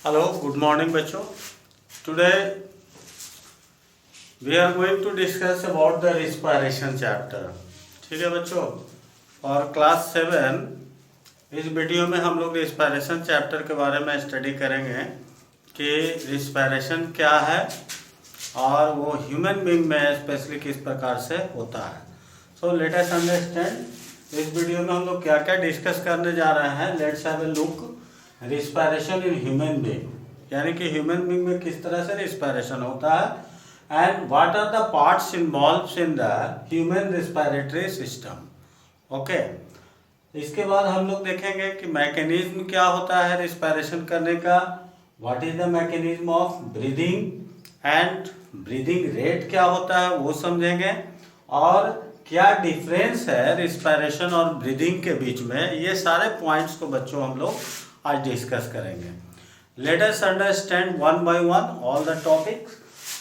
Hello, good morning बच्चों. Today we are going to discuss about the respiration chapter. ठीक है बच्चों, और क्लास 7 इस वीडियो में हम लोग रिस्पायरेशन चैप्टर के बारे में स्टडी करेंगे कि रिस्पायरेशन क्या है और वो ह्यूमन बीइंग में स्पेशली किस प्रकार से होता है. So let us understand. इस वीडियो में हम लोग क्या क्या डिस्कस करने जा रहे हैं. Let's have a look respiration in human being, यानी कि ह्यूमन बीइंग में किस तरह से रिस्पायरेशन होता है and what are the parts involved in the human respiratory system. Okay, इसके बाद हम लोग देखेंगे कि मैकेनिज्म क्या होता है रिस्पायरेशन करने का, what is the mechanism of breathing and breathing rate क्या होता है वो समझेंगे, और क्या डिफरेंस है रिस्पायरेशन और ब्रीदिंग के बीच में. ये सारे पॉइंट्स को बच्चों हम लोग आज डिस्कस करेंगे. Let us understand one by one all the topics.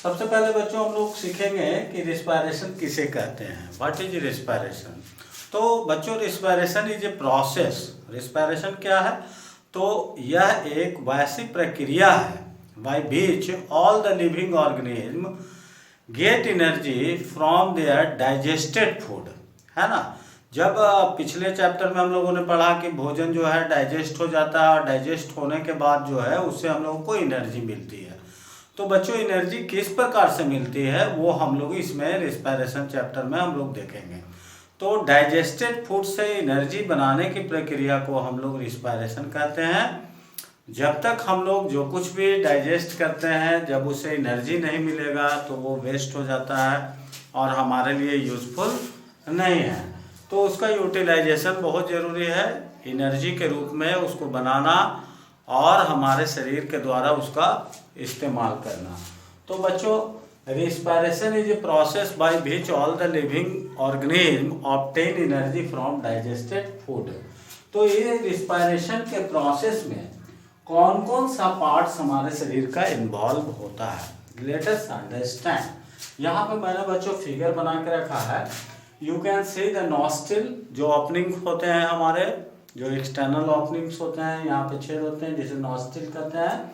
सबसे पहले बच्चों हम लोग सीखेंगे कि रिस्पायरेशन किसे कहते हैं. What is respiration. तो बच्चों respiration is a process. Respiration क्या है, तो यह एक वैसी प्रक्रिया है by which all the living organism get energy from their digested food. है ना. जब पिछले चैप्टर में हम लोगों ने पढ़ा कि भोजन जो है डाइजेस्ट हो जाता है और डाइजेस्ट होने के बाद जो है उससे हम लोगों को एनर्जी मिलती है. तो बच्चों एनर्जी किस प्रकार से मिलती है वो हम लोग इसमें रिस्पायरेशन चैप्टर में हम लोग देखेंगे. तो डाइजेस्टेड फूड से एनर्जी बनाने की प्रक्रिया को हम लोग रिस्पायरेशन कहते हैं. जब तक हम लोग जो कुछ भी डाइजेस्ट करते हैं जब उसे एनर्जी नहीं मिलेगा तो वो वेस्ट हो जाता है और हमारे लिए यूजफुल नहीं है. तो उसका यूटिलाइजेशन बहुत ज़रूरी है, एनर्जी के रूप में उसको बनाना और हमारे शरीर के द्वारा उसका इस्तेमाल करना. तो बच्चों respiration is a process by which all the living organism obtain energy from digested food. तो ये रिस्पायरेशन के प्रोसेस में कौन कौन सा पार्ट्स हमारे शरीर का इन्वॉल्व होता है. Let us understand. यहाँ पे मैंने बच्चों फिगर बना के रखा है. You can see the nostril, जो ओपनिंग होते हैं हमारे, जो एक्सटर्नल ओपनिंग्स होते हैं, यहाँ पे छेद होते हैं जिसे नॉस्ट्रिल कहते हैं.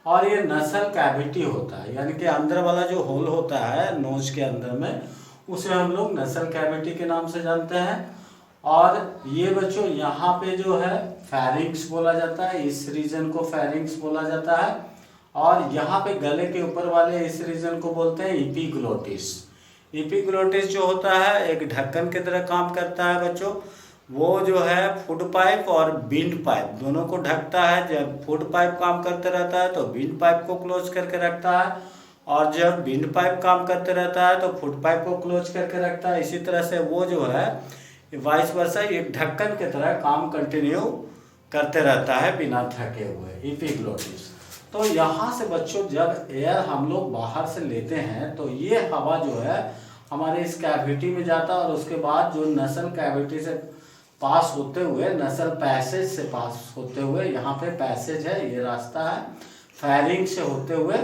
और ये नसल कैविटी होता है, यानी कि अंदर वाला जो होल होता है नोज के अंदर में उसे हम लोग नसल कैविटी के नाम से जानते हैं. और ये बच्चों यहाँ पे जो है फेरिंक्स बोला जाता है, इस रीजन को फेरिंक्स बोला जाता है. और यहाँ पे गले के ऊपर वाले इस रीजन को बोलते हैं एपिग्लोटिस. एपिग्लोटिस जो होता है एक ढक्कन की तरह काम करता है बच्चों. वो जो है फूड पाइप और विंड पाइप दोनों को ढकता है. जब फूड पाइप काम करते रहता है तो विंड पाइप को क्लोज करके रखता है, और जब विंड पाइप काम करते रहता है तो फूड पाइप को क्लोज करके रखता है. इसी तरह से वो जो है वाइस वर्सा एक ढक्कन की तरह काम कंटिन्यू करते रहता है बिना थके हुए, एपिग्लोटिस. तो यहाँ से बच्चों जब एयर हम लोग बाहर से लेते हैं तो ये हवा जो है हमारे इस कैविटी में जाता है, और उसके बाद जो नसल कैविटी से पास होते हुए, नसल पैसेज से पास होते हुए, यहाँ पे पैसेज है, ये रास्ता है, फेरिंग से होते हुए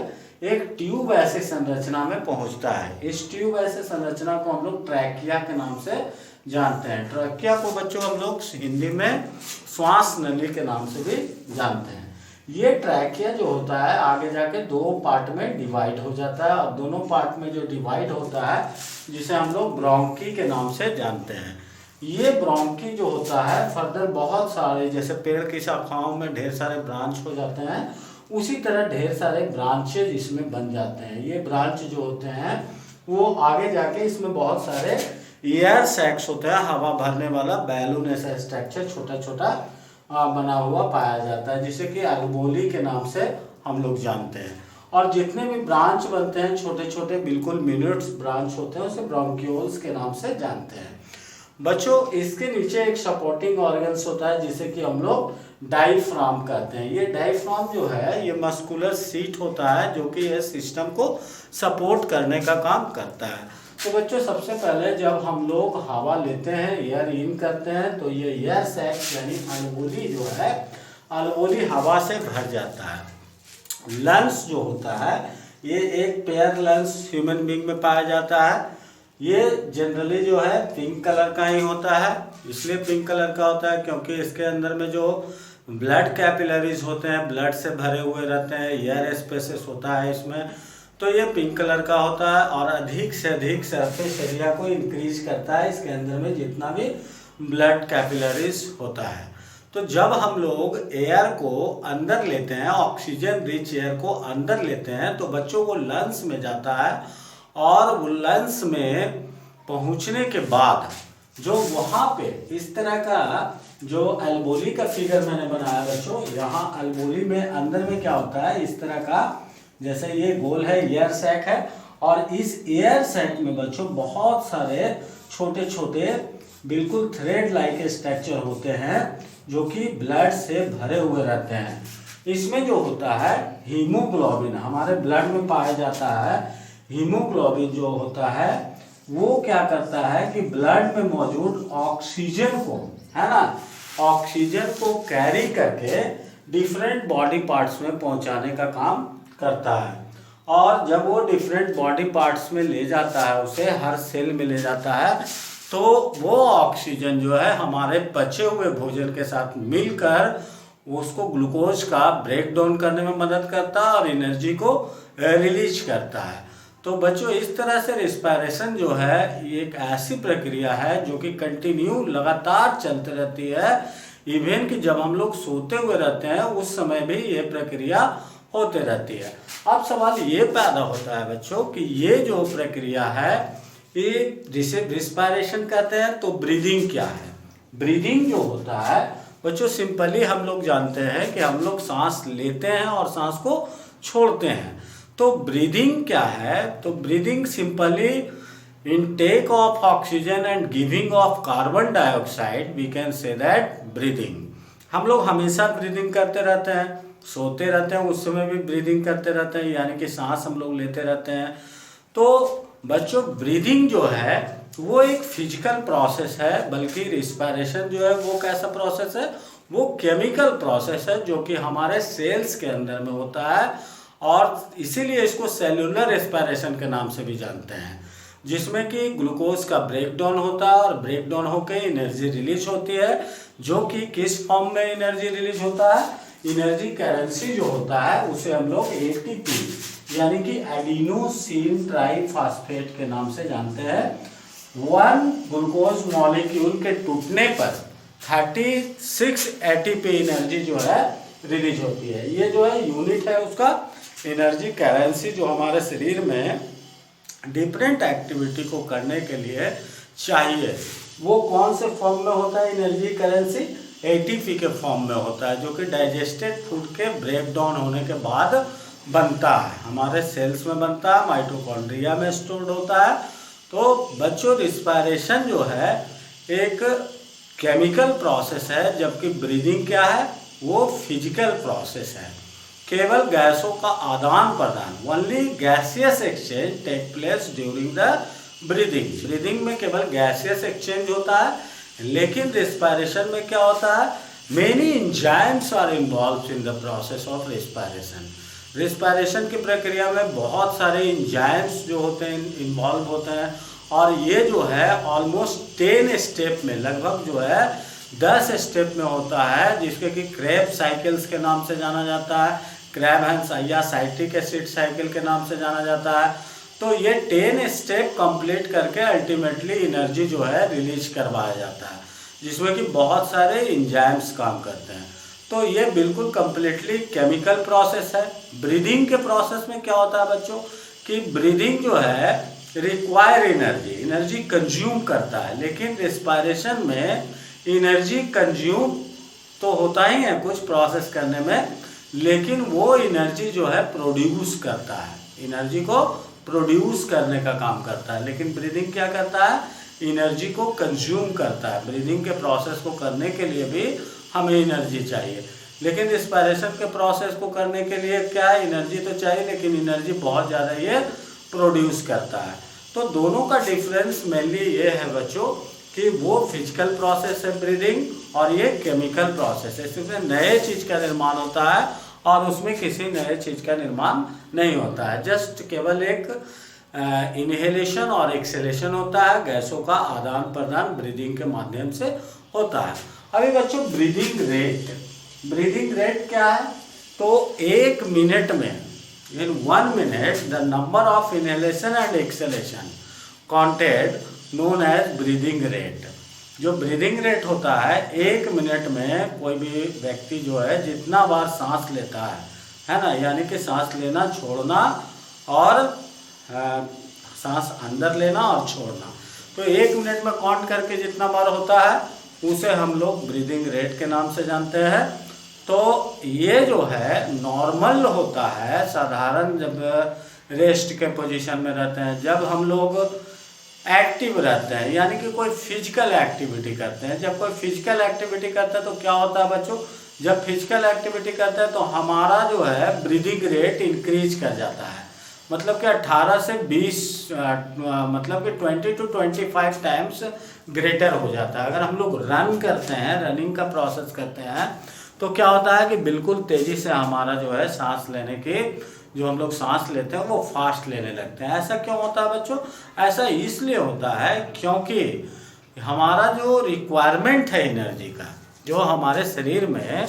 एक ट्यूब ऐसी संरचना में पहुंचता है. इस ट्यूब ऐसे संरचना को हम लोग ट्रैकिया के नाम से जानते हैं. ट्रैकिया को बच्चों हम लोग हिंदी में श्वास नली के नाम से भी जानते हैं. ये ट्रैकिया जो होता है आगे जाके दो पार्ट में डिवाइड हो जाता है, और दोनों पार्ट में जो डिवाइड होता है जिसे हम लोग ब्रोंकी के नाम से जानते हैं. ये ब्रोंकी जो होता है फर्दर बहुत सारे, जैसे पेड़ की शाखाओं में ढेर सारे ब्रांच हो जाते हैं, उसी तरह ढेर सारे ब्रांचेज इसमें बन जाते हैं. ये ब्रांच जो होते हैं वो आगे जाके इसमें बहुत सारे एयर सैक्स होते हैं, हवा भरने वाला बैलून ऐसा स्ट्रक्चर छोटा छोटा बना हुआ पाया जाता है, जिसे कि अल्वोली के नाम से हम लोग जानते हैं. और जितने भी ब्रांच बनते हैं छोटे छोटे बिल्कुल मिनट्स ब्रांच होते हैं उसे ब्रोंक्यूल्स के नाम से जानते हैं. बच्चों इसके नीचे एक सपोर्टिंग ऑर्गन्स होता है जिसे कि हम लोग डायफ्राम कहते हैं. ये डायफ्राम जो है ये मस्कुलर सीट होता है जो कि इस सिस्टम को सपोर्ट करने का काम करता है. तो बच्चों सबसे पहले जब हम लोग हवा लेते हैं, एयर इन करते हैं, तो ये एयर सैक्स यानी अल्वोली जो है, अल्वोली हवा से भर जाता है. लंग्स जो होता है ये एक पेयर लंग्स ह्यूमन बीइंग में पाया जाता है. ये जनरली जो है पिंक कलर का ही होता है. इसलिए पिंक कलर का होता है क्योंकि इसके अंदर में जो ब्लड कैपिलरीज होते हैं, ब्लड से भरे हुए रहते हैं, एयर स्पेसेस होता है इसमें, तो ये पिंक कलर का होता है और अधिक से अधिक सरफेस एरिया को इंक्रीज करता है इसके अंदर में जितना भी ब्लड कैपिलरीज होता है। तो जब हम लोग एयर को अंदर लेते हैं, ऑक्सीजन रिच एयर को अंदर लेते हैं, तो बच्चों वो लंग्स में जाता है और वो लंग्स में पहुंचने के बाद जो वहाँ पे इस तरह का जो अल्वोली का फिगर मैंने बनाया बच्चों, यहाँ अल्वोली में अंदर में क्या होता है, इस तरह का, जैसे ये गोल है, एयर सैक है, और इस एयर सैक में बच्चों बहुत सारे छोटे छोटे बिल्कुल थ्रेड लाइक स्ट्रक्चर होते हैं जो कि ब्लड से भरे हुए रहते हैं। इसमें जो होता है हीमोग्लोबिन, हमारे ब्लड में पाया जाता है, हीमोग्लोबिन जो होता है वो क्या करता है कि ब्लड में मौजूद ऑक्सीजन को, है ना, ऑक्सीजन को कैरी करके डिफरेंट बॉडी पार्ट्स में पहुंचाने का काम करता है। और जब वो डिफरेंट बॉडी पार्ट्स में ले जाता है, उसे हर सेल में ले जाता है, तो वो ऑक्सीजन जो है हमारे पचे हुए भोजन के साथ मिलकर उसको ग्लूकोज का ब्रेक डाउन करने में मदद करता है और एनर्जी को रिलीज करता है। तो बच्चों इस तरह से रिस्पायरेशन जो है ये एक ऐसी प्रक्रिया है जो कि कंटिन्यू लगातार चलती रहती है। इवन कि जब हम लोग सोते हुए रहते हैं उस समय भी ये प्रक्रिया होते रहती है। अब सवाल ये पैदा होता है बच्चों कि ये जो प्रक्रिया है ये जिसे रिस्पायरेशन कहते हैं, तो ब्रीदिंग क्या है? ब्रीदिंग जो होता है बच्चों सिंपली हम लोग जानते हैं कि हम लोग सांस लेते हैं और सांस को छोड़ते हैं। तो ब्रीदिंग क्या है? तो breathing simply intake of oxygen and giving off carbon dioxide, we can say that breathing. हम लोग हमेशा ब्रीदिंग करते रहते हैं, सोते रहते हैं उस समय भी ब्रीदिंग करते रहते हैं, यानी कि सांस हम लोग लेते रहते हैं। तो बच्चों ब्रीदिंग जो है वो एक फिजिकल प्रोसेस है, बल्कि रिस्पायरेशन जो है वो कैसा प्रोसेस है, वो केमिकल प्रोसेस है जो कि हमारे सेल्स के अंदर में होता है और इसीलिए इसको सेल्यूलर रेस्पिरेशन के नाम से भी जानते हैं, जिसमें कि ग्लूकोज का ब्रेक डाउन होता है और ब्रेक डाउन होकर एनर्जी रिलीज होती है, जो कि किस फॉर्म में एनर्जी रिलीज होता है, एनर्जी करेंसी जो होता है उसे हम लोग एटीपी यानी कि एडिनोसिन ट्राइफॉस्फेट के नाम से जानते हैं। वन ग्लूकोज मॉलिक्यूल के टूटने पर 36 एटीपी एनर्जी जो है रिलीज होती है। ये जो है यूनिट है उसका एनर्जी करेंसी, जो हमारे शरीर में डिफरेंट एक्टिविटी को करने के लिए चाहिए। वो कौन से फॉर्म में होता है एनर्जी करेंसी? एटीपी के फॉर्म में होता है, जो कि डाइजेस्टेड फूड के ब्रेक डाउन होने के बाद बनता है, हमारे सेल्स में बनता है, माइटोकॉन्ड्रिया में स्टोर्ड होता है। तो बच्चों रिस्पायरेशन जो है एक केमिकल प्रोसेस है, जबकि ब्रीदिंग क्या है, वो फिजिकल प्रोसेस है। केवल गैसों का आदान प्रदान, only gaseous exchange take place during the breathing. Breathing में केवल गैसियस एक्सचेंज होता है, लेकिन रिस्पायरेशन में क्या होता है, many enzymes are involve in the process of respiration. Respiration की प्रक्रिया में बहुत सारे एंजाइम्स जो होते हैं इन्वॉल्व होते हैं, और ये जो है ऑलमोस्ट 10 स्टेप में, लगभग जो है 10 स्टेप में होता है, जिसके कि क्रेब साइकिल्स के नाम से जाना जाता है, क्रैबहैंस या साइट्रिक एसिड साइकिल के नाम से जाना जाता है। तो ये 10 स्टेप कंप्लीट करके अल्टीमेटली एनर्जी जो है रिलीज करवाया जाता है, जिसमें कि बहुत सारे एंजाइम्स काम करते हैं। तो ये बिल्कुल कम्प्लीटली केमिकल प्रोसेस है। ब्रीदिंग के प्रोसेस में क्या होता है बच्चों कि ब्रीदिंग जो है रिक्वायर एनर्जी कंज्यूम करता है, लेकिन रिस्पायरेशन में एनर्जी कंज्यूम तो होता ही है कुछ प्रोसेस करने में, लेकिन वो एनर्जी जो है प्रोड्यूस करता है, एनर्जी को प्रोड्यूस करने का काम करता है। लेकिन ब्रीदिंग क्या करता है, एनर्जी को कंज्यूम करता है। ब्रीदिंग के प्रोसेस को करने के लिए भी हमें एनर्जी चाहिए, लेकिन रिस्पायरेशन के प्रोसेस को करने के लिए क्या है, एनर्जी तो चाहिए, लेकिन एनर्जी बहुत ज़्यादा ये प्रोड्यूस करता है। तो दोनों का डिफरेंस मेनली ये है बच्चों कि वो फिजिकल प्रोसेस है ब्रीदिंग, और ये केमिकल प्रोसेस है। इसमें नए चीज़ का निर्माण होता है और उसमें किसी नए चीज़ का निर्माण नहीं होता है, जस्ट केवल एक इनहेलेशन और एक्सेलेशन होता है, गैसों का आदान प्रदान ब्रीदिंग के माध्यम से होता है। अभी बच्चों ब्रीदिंग रेट, ब्रीदिंग रेट क्या है? तो 1 मिनट में, in 1 minute the number of inhalation and exhalation counted known as breathing rate. जो ब्रीदिंग रेट होता है, 1 मिनट में कोई भी व्यक्ति जो है जितना बार सांस लेता है ना, यानी कि सांस लेना छोड़ना और सांस अंदर लेना और छोड़ना, तो 1 मिनट में काउंट करके जितना बार होता है उसे हम लोग ब्रीदिंग रेट के नाम से जानते हैं। तो ये जो है नॉर्मल होता है, साधारण जब रेस्ट के पोजीशन में रहते हैं, जब हम लोग एक्टिव रहते हैं यानी कि कोई फिजिकल एक्टिविटी करते हैं। जब कोई फिजिकल एक्टिविटी करते हैं तो क्या होता है बच्चों, जब फिजिकल एक्टिविटी करते हैं तो हमारा जो है ब्रीदिंग रेट इंक्रीज कर जाता है, मतलब कि 18 से 20 मतलब कि 20 to 25 टाइम्स ग्रेटर हो जाता है। अगर हम लोग रन करते हैं, रनिंग का प्रोसेस करते हैं, तो क्या होता है कि बिल्कुल तेज़ी से हमारा जो है सांस लेने की, जो हम लोग सांस लेते हैं वो फास्ट लेने लगते हैं। ऐसा क्यों होता है बच्चों? ऐसा इसलिए होता है क्योंकि हमारा जो रिक्वायरमेंट है एनर्जी का, जो हमारे शरीर में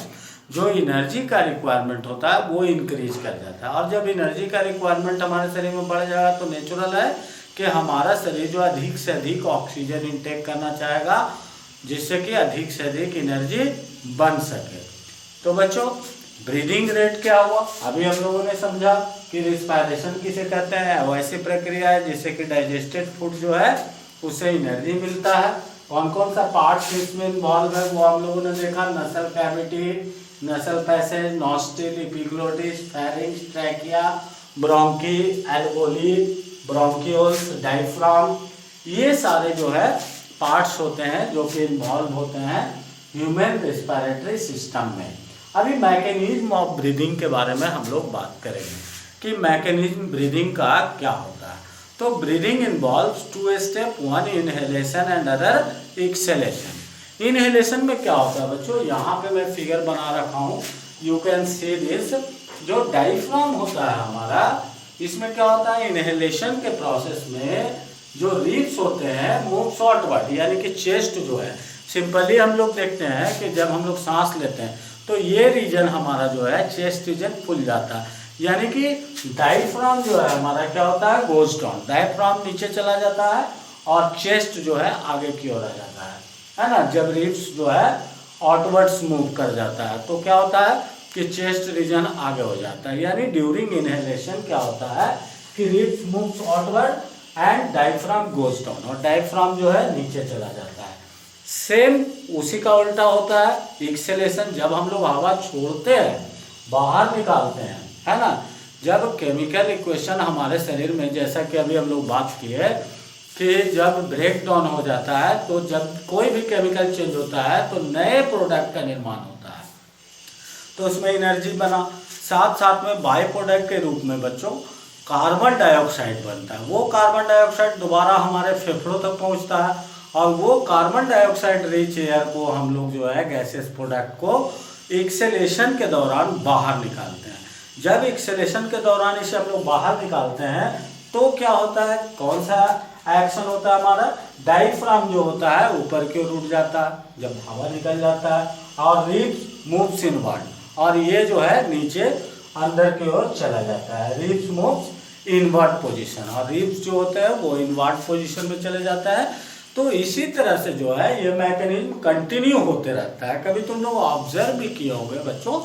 जो एनर्जी का रिक्वायरमेंट होता है वो इंक्रीज कर जाता है। और जब एनर्जी का रिक्वायरमेंट हमारे शरीर में बढ़ जाएगा तो नेचुरल है कि हमारा शरीर जो अधिक से अधिक ऑक्सीजन इंटेक करना चाहेगा, जिससे कि अधिक से अधिक एनर्जी बन सके। तो बच्चों ब्रीदिंग रेट क्या हुआ? अभी हम लोगों ने समझा कि रिस्पायरेशन किसे कहते हैं। वैसी प्रक्रिया है जिससे कि डाइजेस्टेड फूड जो है उससे एनर्जी मिलता है। कौन कौन सा पार्ट इसमें इन्वॉल्व है वो हम लोगों ने देखा, नसल कैविटी, नसल passage, nostril, epiglottis, pharynx, trachea, bronchi, alveoli, bronchioles, diaphragm, ये सारे जो है पार्ट्स होते हैं जो कि इन्वॉल्व होते हैं ह्यूमन रेस्पिरेटरी सिस्टम में। अभी मैकेनिज्म ऑफ ब्रीदिंग के बारे में हम लोग बात करेंगे कि मैकेनिज्म ब्रीदिंग का क्या होता है। तो breathing involves 2 step, 1 inhalation and other exhalation. Inhalation में क्या होता है बच्चों, यहाँ पे मैं फिगर बना रखा हूँ, यू कैन सी दिस। जो डायफ्राम होता है हमारा, इसमें क्या होता है, इनहेलेशन के प्रोसेस में जो रिब्स होते हैं मूव्स आउटवर्ड, यानी कि चेस्ट जो है, सिंपली हम लोग देखते हैं कि जब हम लोग सांस लेते हैं तो ये रीजन हमारा जो है चेस्ट रीजन फूल जाता है, यानी कि डायफ्राम जो है हमारा क्या होता है, गोज डाउन, डायफ्राम नीचे चला जाता है और चेस्ट जो है आगे की ओर आ जाता है ना। जब रिब्स जो है आउटवर्ड्स मूव कर जाता है तो क्या होता है कि चेस्ट रीजन आगे हो जाता है, यानी ड्यूरिंग इनहेलेशन क्या होता है कि ribs moves outward and diaphragm goes down, और डायफ्राम जो है नीचे चला जाता है। सेम उसी का उल्टा होता है एक्सेलेशन, जब हम लोग हवा छोड़ते हैं, बाहर निकालते हैं, है ना। जब केमिकल इक्वेशन हमारे शरीर में, जैसा कि अभी हम लोग बात किए कि जब ब्रेक डाउन हो जाता है, तो जब कोई भी केमिकल चेंज होता है तो नए प्रोडक्ट का निर्माण होता है, तो उसमें एनर्जी बना, साथ साथ में बाई प्रोडक्ट के रूप में बच्चों कार्बन डाइऑक्साइड बनता है। वो कार्बन डाइऑक्साइड दोबारा हमारे फेफड़ों तक पहुंचता है और वो कार्बन डाइऑक्साइड रिच एयर को हम लोग जो है गैसेस प्रोडक्ट को एक्सेलेशन के दौरान बाहर निकालते हैं। जब एक्सेलेशन के दौरान इसे हम लोग बाहर निकालते हैं तो क्या होता है, कौन सा एक्शन होता है हमारा, डायफ्राम जो होता है ऊपर की ओर उठ जाता है जब हवा निकल जाता है, और रिब्स मूव्स इनवर्ड, और ये जो है नीचे अंदर की ओर चला जाता है, रिब्स मूव्स इनवर्ड पोजीशन, और रिब्स जो होते हैं वो इनवर्ड पोजीशन में चले जाता है। तो इसी तरह से जो है ये मैकेनिज्म कंटिन्यू होते रहता है। कभी तुम लोग ऑब्जर्व भी किए होंगे बच्चों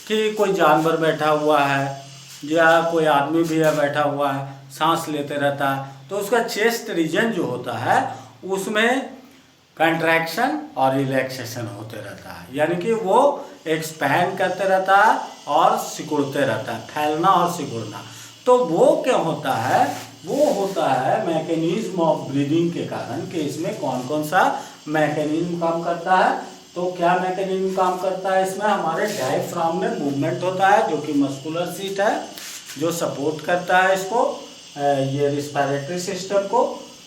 कि कोई जानवर बैठा हुआ है या कोई आदमी भी है बैठा हुआ है, सांस लेते रहता है, तो उसका चेस्ट रीजन जो होता है उसमें कंट्रैक्शन और रिलैक्सेशन होते रहता है, यानी कि वो एक्सपैंड करते रहता है और सिकुड़ते रहता है, फैलना और सिकुड़ना। तो वो क्या होता है, वो होता है मैकेनिज्म ऑफ ब्रीदिंग के कारण कि इसमें कौन कौन सा मैकेनिज्म काम करता है। तो क्या मैकेनिज्म काम करता है, इसमें हमारे डायफ्राम में मूवमेंट होता है जो कि मस्कुलर सीट है जो सपोर्ट करता है इसको, ये रिस्पिरेटरी सिस्टम को।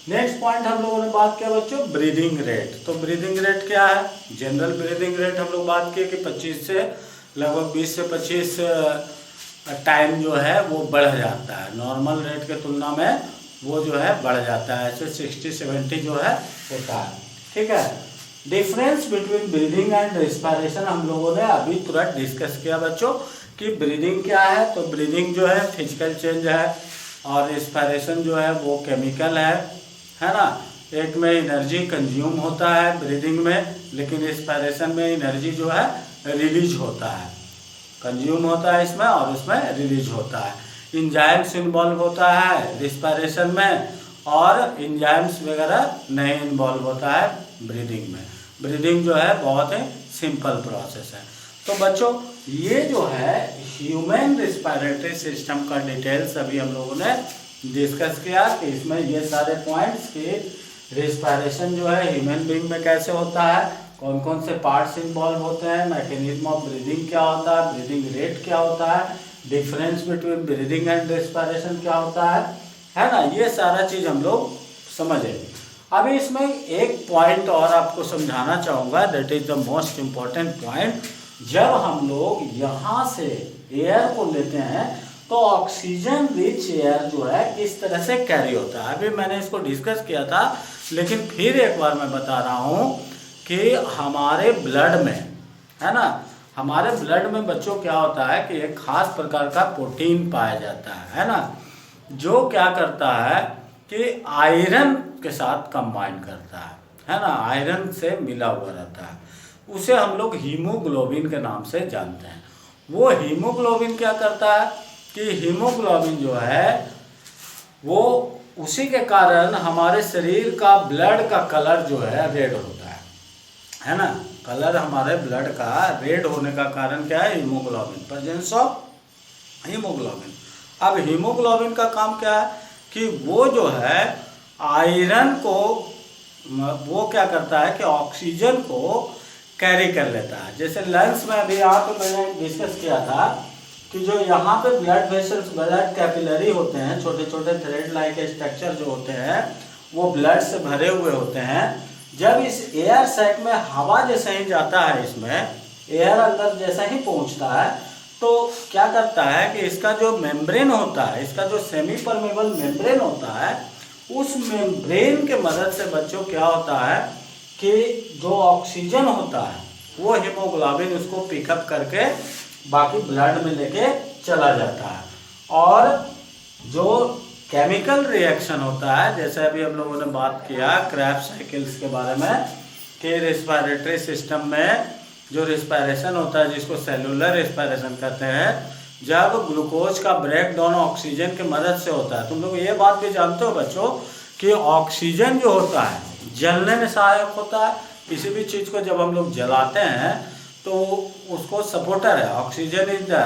नेक्स्ट पॉइंट हम लोगों ने बात किया बच्चों ब्रीदिंग रेट। तो ब्रीदिंग रेट क्या है, जनरल ब्रीदिंग रेट हम लोग बात किए कि 25 से लगभग 20 से 25 टाइम जो है वो बढ़ जाता है, नॉर्मल रेट के तुलना में वो जो है बढ़ जाता है, ऐसे 60-70 जो है होता है, ठीक है। Difference between breathing and respiration हम लोगों ने अभी तुरंत डिस्कस किया बच्चों कि ब्रीदिंग क्या है। तो ब्रीदिंग जो है फिजिकल चेंज है और रिस्पायरेशन जो है वो केमिकल है ना। एक में एनर्जी कंज्यूम होता है ब्रीदिंग में, लेकिन रिस्पायरेशन में एनर्जी जो है रिलीज होता है। कंज्यूम होता है इसमें और उसमें रिलीज होता है। इंजाइम्स इन्वॉल्व होता है रिस्पायरेशन में और इंजाइम्स वगैरह नहीं इन्वॉल्व होता है ब्रीदिंग में। ब्रीदिंग जो है बहुत ही सिंपल प्रोसेस है। तो बच्चों ये जो है ह्यूमन रिस्पायरेटरी सिस्टम का डिटेल्स अभी हम लोगों ने डिस्कस किया कि इसमें ये सारे पॉइंट्स की रिस्पायरेशन जो है ह्यूमन बीइंग में कैसे होता है, कौन कौन से पार्ट्स इन्वॉल्व होते हैं, मैकेनिज्म ऑफ ब्रीदिंग क्या होता है, ब्रीदिंग रेट क्या होता है, difference between breathing and respiration क्या होता है ना। ये सारा चीज़ हम लोग समझे। अभी इसमें एक पॉइंट और आपको समझाना चाहूँगा, that is the most important point. जब हम लोग यहाँ से एयर को लेते हैं तो ऑक्सीजन रिच एयर जो है किस तरह से कैरी होता है, अभी मैंने इसको डिस्कस किया था, लेकिन फिर एक बार मैं बता रहा हूँ कि हमारे ब्लड में है ना, हमारे ब्लड में बच्चों क्या होता है कि एक खास प्रकार का प्रोटीन पाया जाता है ना, जो क्या करता है कि आयरन के साथ कंबाइन करता है ना, आयरन से मिला हुआ रहता है। उसे हम लोग हीमोग्लोबिन के नाम से जानते हैं। वो हीमोग्लोबिन क्या करता है कि हीमोग्लोबिन जो है वो उसी के कारण हमारे शरीर का ब्लड का कलर जो है रेड होता है ना। कलर हमारे ब्लड का रेड होने का कारण क्या है, हीमोग्लोबिन, प्रेजेंस ऑफ हीमोग्लोबिन। अब हीमोग्लोबिन का काम क्या है कि वो जो है आयरन को वो क्या करता है कि ऑक्सीजन को कैरी कर लेता है। जैसे लंग्स में अभी यहाँ पे मैंने डिस्कस किया था कि जो यहाँ पे ब्लड वेसल्स, ब्लड कैपिलरी होते हैं, छोटे छोटे थ्रेड लाइक स्ट्रक्चर जो होते हैं वो ब्लड से भरे हुए होते हैं। जब इस एयर सैक में हवा जैसे ही जाता है, इसमें एयर अंदर जैसा ही पहुँचता है तो क्या करता है कि इसका जो मेम्ब्रेन होता है, इसका जो सेमी परमेबल मेम्ब्रेन होता है, उस मेम्ब्रेन के मदद से बच्चों क्या होता है कि जो ऑक्सीजन होता है वो हीमोग्लोबिन उसको पिकअप करके बाकी ब्लड में लेके चला जाता है। और जो केमिकल रिएक्शन होता है, जैसे अभी हम लोगों ने बात किया क्रेब्स साइकिल्स के बारे में कि रिस्पायरेटरी सिस्टम में जो रिस्पायरेशन होता है जिसको सेलुलर रिस्पायरेशन कहते हैं, जब ग्लूकोज का ब्रेक डाउन ऑक्सीजन की मदद से होता है। तुम लोग ये बात भी जानते हो बच्चों कि ऑक्सीजन जो होता है जलने में सहायक होता है। किसी भी चीज़ को जब हम लोग जलाते हैं तो उसको सपोर्टर है, oxygen is the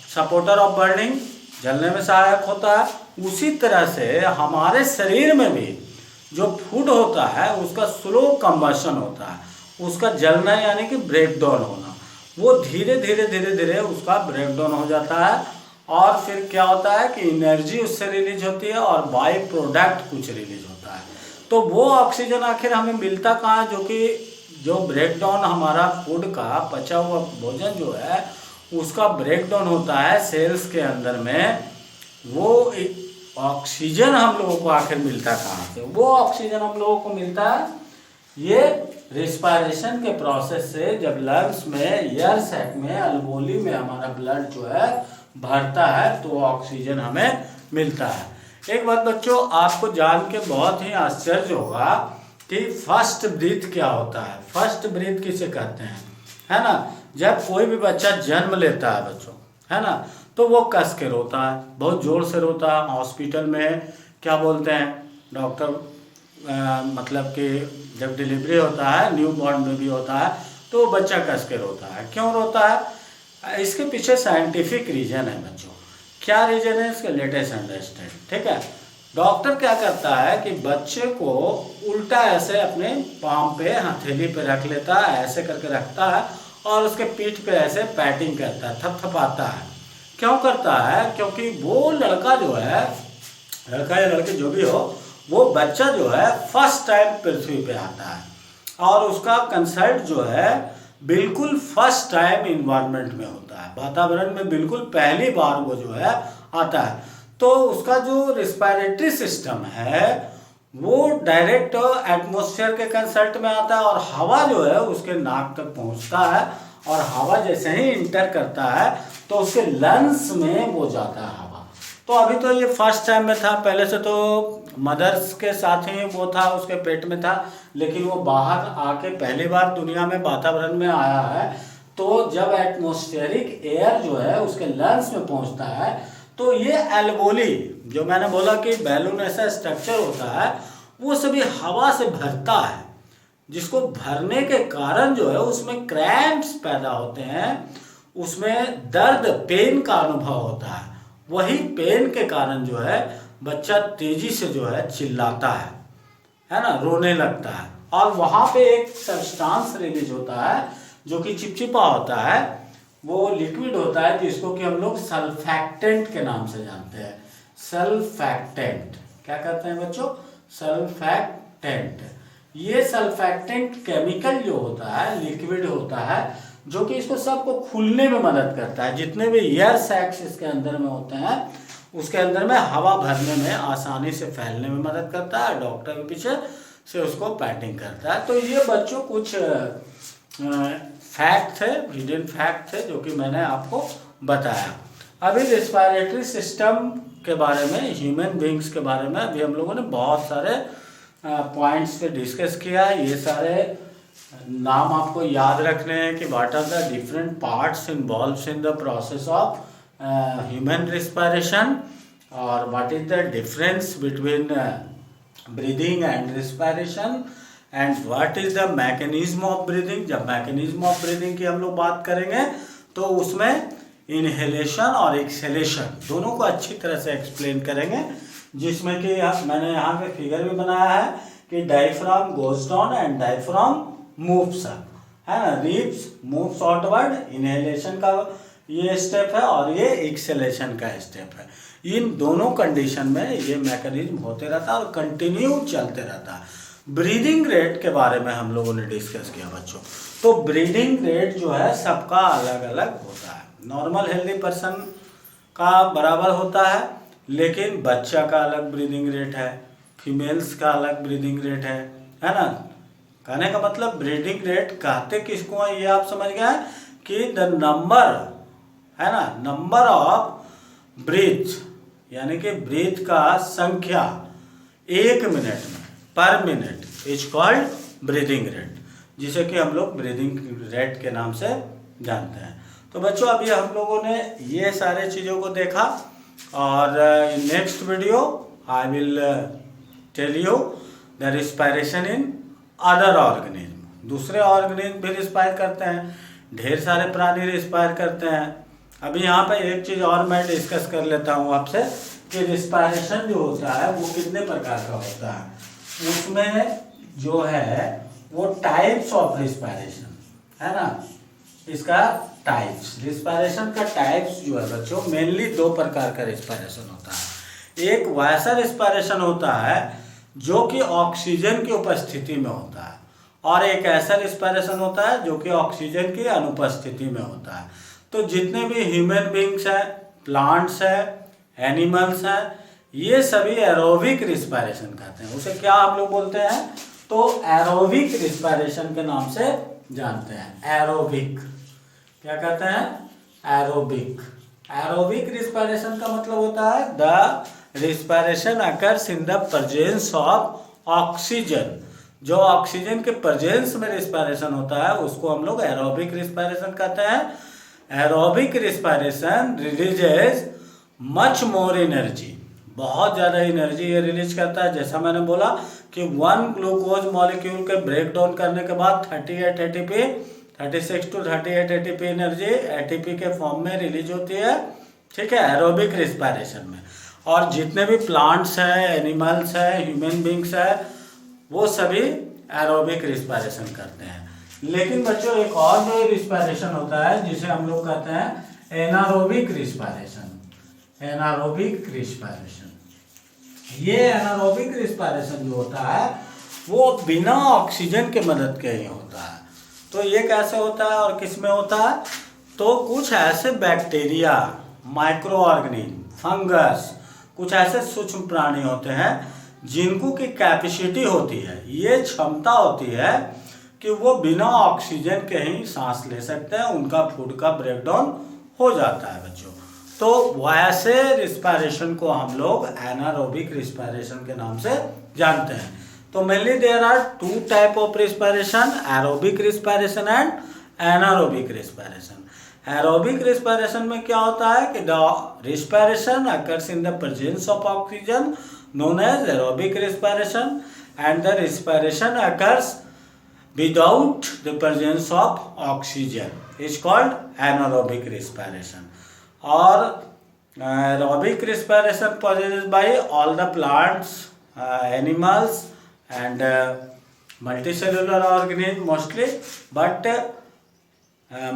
supporter of burning, जलने में सहायक होता है। उसी तरह से हमारे शरीर में भी जो फूड होता है उसका स्लो कंबशन होता है, उसका जलना यानी कि ब्रेक डाउन होना, वो धीरे धीरे धीरे धीरे उसका ब्रेक डाउन हो जाता है। और फिर क्या होता है कि एनर्जी उससे रिलीज होती है और बाई प्रोडक्ट कुछ रिलीज होता है। तो वो ऑक्सीजन आखिर हमें मिलता कहाँ है, जो कि जो ब्रेक डाउन हमारा फूड का पचा हुआ भोजन जो है उसका ब्रेक डाउन होता है सेल्स के अंदर में, वो ऑक्सीजन हम लोगों को आखिर मिलता कहाँ से, वो ऑक्सीजन हम लोगों को मिलता है ये रिस्पायरेशन के प्रोसेस से। जब लंग्स में, एयर सैक में, अलवोली में हमारा ब्लड जो है भरता है तो ऑक्सीजन हमें मिलता है। एक बात बच्चों आपको जान के बहुत ही आश्चर्य होगा कि फर्स्ट ब्रीथ क्या होता है। फर्स्ट ब्रीथ किसे कहते हैं, है ना। जब कोई भी बच्चा जन्म लेता है बच्चों, है ना, तो वो कस के रोता है, बहुत जोर से रोता है। हॉस्पिटल में क्या बोलते हैं डॉक्टर, मतलब कि जब डिलीवरी होता है, न्यू बॉर्न बेबी होता है तो बच्चा कस के रोता है। क्यों रोता है, इसके पीछे साइंटिफिक रीजन है बच्चों। क्या रीजन है इसका, लेटेस्ट अंडरस्टैंड, ठीक है। डॉक्टर क्या करता है कि बच्चे को उल्टा ऐसे अपने पाम पे, हथेली पे रख लेता है, ऐसे करके रखता है और उसके पीठ पे ऐसे पैटिंग करता है, थपथपाता है। क्यों करता है, क्योंकि वो लड़का जो है, लड़का या लड़की जो भी हो, वो बच्चा जो है फर्स्ट टाइम पृथ्वी पे आता है और उसका कंसल्ट जो है बिल्कुल फर्स्ट टाइम इन्वायरमेंट में होता है, वातावरण में बिल्कुल पहली बार वो जो है आता है। तो उसका जो रिस्पायरेटरी सिस्टम है वो डायरेक्ट एटमॉस्फेयर के कंसल्ट में आता है और हवा जो है उसके नाक तक पहुंचता है, और हवा जैसे ही इंटर करता है तो उसके लंग्स में वो जाता है हवा। तो अभी तो ये फर्स्ट टाइम में था, पहले से तो मदर्स के साथ ही वो था, उसके पेट में था, लेकिन वो बाहर आके पहली बार दुनिया में वातावरण में आया है। तो जब एटमॉस्फेरिक एयर जो है उसके लंग्स में पहुंचता है तो ये एल्वोली, जो मैंने बोला कि बैलून ऐसा स्ट्रक्चर होता है, वो सभी हवा से भरता है, जिसको भरने के कारण जो है उसमें क्रैम्प्स पैदा होते हैं, उसमें दर्द पेन का अनुभव होता है। वही पेन के कारण जो है बच्चा तेजी से जो है चिल्लाता है ना, रोने लगता है, और वहाँ पे एक सब्सटेंस रिलीज होता है जो कि चिपचिपा होता है, वो लिक्विड होता है जिसको कि हम लोग सल्फैक्टेंट के नाम से जानते हैं। सल्फैक्टेंट क्या कहते हैं बच्चों? सल्फैक्टेंट। ये सल्फैक्टेंट केमिकल जो होता है, लिक्विड होता है, जो कि इसको सबको खुलने में मदद करता है। जितने भी एयर सैक्स इसके अंदर में होते हैं उसके अंदर में हवा भरने में आसानी से फैलने में मदद करता है, डॉक्टर के पीछे से उसको पैटिंग करता है। तो ये बच्चों कुछ फैक्ट थे, हिडन फैक्ट थे जो कि मैंने आपको बताया। अभी रिस्पायरेटरी सिस्टम के बारे में, ह्यूमन बींग्स के बारे में अभी हम लोगों ने बहुत सारे पॉइंट्स पे डिस्कस किया है। ये सारे नाम आपको याद रखने हैं कि what are the different parts involved in the process of human respiration, और what is the difference between breathing and respiration, and what is the mechanism of breathing. जब मैकेनिज्म ऑफ ब्रीदिंग की हम लोग बात करेंगे तो उसमें इनहेलेशन और एक्सहेलेशन दोनों को अच्छी तरह से एक्सप्लेन करेंगे, जिसमें कि मैंने यहाँ पे फिगर भी बनाया है कि diaphragm goes down and diaphragm moves up, है ना। रिब्स मूव्स आउटवर्ड, इनहेलेशन का ये स्टेप है और ये एक्सहेलेशन का स्टेप है। इन दोनों कंडीशन में ये मैकेनिज्म होते रहता है और कंटिन्यू चलते रहता है। ब्रीदिंग रेट के बारे में हम लोगों ने डिस्कस किया बच्चों। तो ब्रीदिंग रेट जो है सबका अलग अलग होता है। नॉर्मल हेल्दी पर्सन का बराबर होता है, लेकिन बच्चा का अलग ब्रीदिंग रेट है, फीमेल्स का अलग ब्रीदिंग रेट है ना। कहने का मतलब ब्रीदिंग रेट कहते किसको है ये आप समझ गए कि द नंबर, है ना, नंबर ऑफ ब्रीथ, यानी कि ब्रीथ का संख्या 1 मिनट में पर minute is called breathing rate, जिसे कि हम लोग ब्रीदिंग रेट के नाम से जानते हैं। तो बच्चों अभी हम लोगों ने ये सारे चीज़ों को देखा, और next video I will tell you the respiration in other organism. दूसरे ऑर्गेनिज्म भी रिस्पायर करते हैं, ढेर सारे प्राणी रिस्पायर करते हैं। अभी यहाँ पे एक चीज़ और मैं डिस्कस कर लेता हूँ आपसे कि रिस्पायरेशन जो होता है वो कितने प्रकार का होता है। उसमें जो है वो टाइप्स ऑफ रिस्पायरेशन, है ना, इसका टाइप्स, रिस्पायरेशन का टाइप्स जो है बच्चों मेनली 2 प्रकार का रिस्पायरेशन होता है। एक वैसा रिस्पायरेशन होता है जो कि ऑक्सीजन की उपस्थिति में होता है, और एक ऐसा रिस्पायरेशन होता है जो कि ऑक्सीजन की अनुपस्थिति में होता है। तो जितने भी ह्यूमन बींग्स हैं, प्लांट्स हैं, एनिमल्स हैं, ये सभी एरोबिक रिस्पायरेशन कहते हैं। उसे क्या हम लोग बोलते हैं? तो एरोबिक रिस्पायरेशन के नाम से जानते हैं। एरोबिक क्या कहते हैं? एरोबिक। एरोबिक रिस्पायरेशन का मतलब होता है the respiration occurs in the presence of oxygen. जो ऑक्सीजन के प्रेजेंस में रिस्पायरेशन होता है उसको हम लोग एरोबिक रिस्पायरेशन कहते हैं। Aerobic respiration releases much more energy, बहुत ज़्यादा एनर्जी ये रिलीज करता है। जैसा मैंने बोला कि 1 ग्लूकोज मॉलिक्यूल के ब्रेक डाउन करने के बाद 38 ATP, 36 to 38 ATP energy ATP के फॉर्म में रिलीज होती है, ठीक है, एरोबिक रिस्पायरेशन में। और जितने भी प्लांट्स हैं, एनिमल्स हैं, ह्यूमन बींग्स हैं, वो सभी एरोबिक रिस्पायरेशन करते हैं। लेकिन बच्चों एक और जो रिस्पायरेशन होता है जिसे हम लोग कहते हैं एनारोबिक रिस्पायरेशन। एनारोबिक रिस्पायरेशन, ये एनारोबिक रिस्पायरेशन जो होता है वो बिना ऑक्सीजन के मदद के ही होता है। तो ये कैसे होता है और किस में होता है? तो कुछ ऐसे बैक्टीरिया, माइक्रो ऑर्गेनिज्म, फंगस, कुछ ऐसे सूक्ष्म प्राणी होते हैं जिनको की कैपेसिटी होती है, ये क्षमता होती है कि वो बिना ऑक्सीजन के ही सांस ले सकते हैं, उनका फूड का ब्रेकडाउन हो जाता है बच्चों। तो वैसे रिस्पायरेशन को हम लोग एनारोबिक रिस्पायरेशन के नाम से जानते हैं। तो mainly there are two type of respiration, aerobic respiration and anaerobic respiration. Aerobic respiration में क्या होता है कि the respiration occurs in the presence of oxygen known as aerobic respiration, and the respiration occurs without the presence of oxygen is called anaerobic respiration. Or aerobic respiration possessed by all the plants, animals and multicellular organisms mostly, but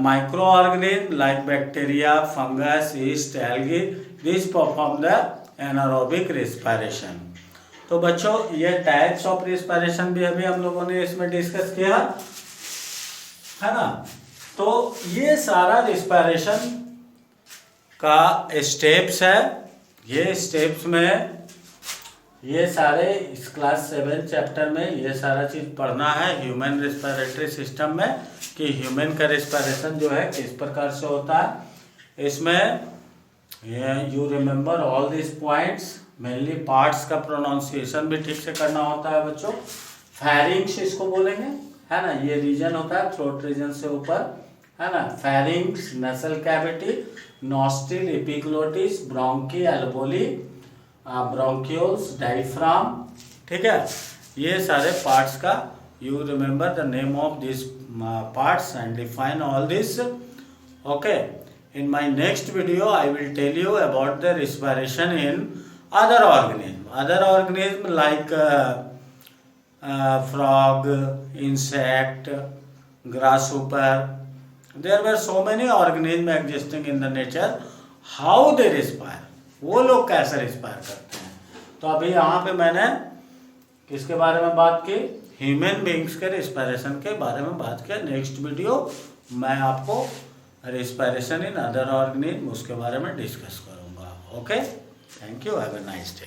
microorganisms like bacteria, fungus, yeast, algae, these perform the anaerobic respiration. तो बच्चों ये types of respiration भी अभी हम लोगों ने इसमें discuss किया है ना। तो ये सारा रिस्पायरेशन का स्टेप्स है। ये स्टेप्स में ये सारे इस क्लास 7 चैप्टर में ये सारा चीज पढ़ना है ह्यूमन रिस्पायरेटरी सिस्टम में, कि ह्यूमन का रिस्पायरेशन जो है किस प्रकार से होता है। इसमें you remember all this points, mainly parts का प्रोनाउंसिएशन भी ठीक से करना होता है बच्चों। फैरिंग्स इसको बोलेंगे, है ना, ये रीजन होता है थ्रोट रीजन से ऊपर, है ना। फैरिंग्स, नसल cavity, nostril, epiglottis, bronchi, alveoli, bronchioles, diaphragm, ठीक है। ये सारे पार्ट्स का you remember the name of this parts and define all this, okay. In my next video, I will tell you about the respiration in other organisms. Other organisms like frog, insect, grasshopper. There were so many organisms existing in the nature. How they respire? वो लोग कैसे respire करते हैं। तो अभी यहाँ पे मैंने किसके बारे में बात की, ह्यूमन बींग्स के रिस्पायरेशन के बारे में बात किया। नेक्स्ट वीडियो मैं आपको रिस्पायरेशन इन अदर ऑर्गेनिज्म उसके बारे में डिस्कस करूंगा। Okay, thank you, have a nice day.